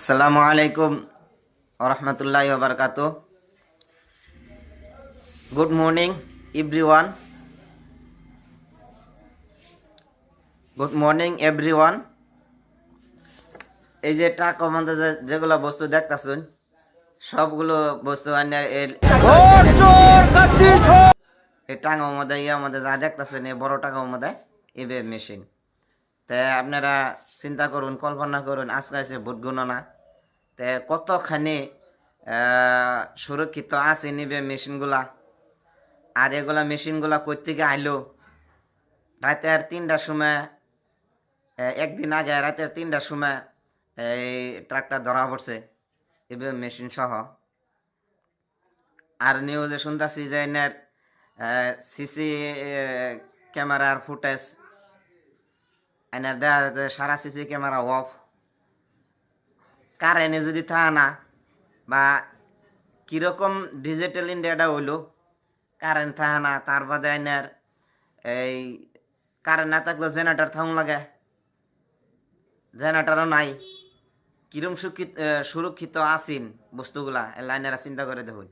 আসসালামু আলাইকুম ওরহমতুল্লাহি ওবারকাতু। Good morning everyone. Good morning everyone. এই যে ট্রাকের মধ্যে যেগুলো বস্তু দেখতেছেন সবগুলো বস্তু এই টাঙ্গের মধ্যে ইয়ার মধ্যে যা দেখতেছেন এই বড় টাঙ্গের মধ্যে ইবে মেশিন। তে আপনারা চিন্তা করুন, কল্পনা করুন, আজকে আছে ভোট গণনা, তে কতখানি সুরক্ষিত আছে নিবে মেশিনগুলা। আর এগুলা মেশিনগুলা কই থেকে আইলো? রাতের 3টার সময়, একদিন আগে রাতের 3টার সময় এই ট্রাকটা ধরা পড়ছে এবার মেশিন সহ। আর নিউজে শুনতেছি যে এনের সিসি ক্যামেরার ফুটেজ এনের দেখা যাচ্ছে সারা সিসি ক্যামেরা অফ। কারেন্টে যদি থাকে না বা কীরকম ডিজিটাল ইন্ডিয়াটা হইলো, কারেন্ট থাকে না, তার বাদে এনের এই কারেন্ট না থাকলে জেনারেটর থাকুন লাগে, জেনারেটরও নাই। কিরম সুরক্ষিত আসিন বস্তুগুলা, লাইনেরা চিন্তা করে দেখুন।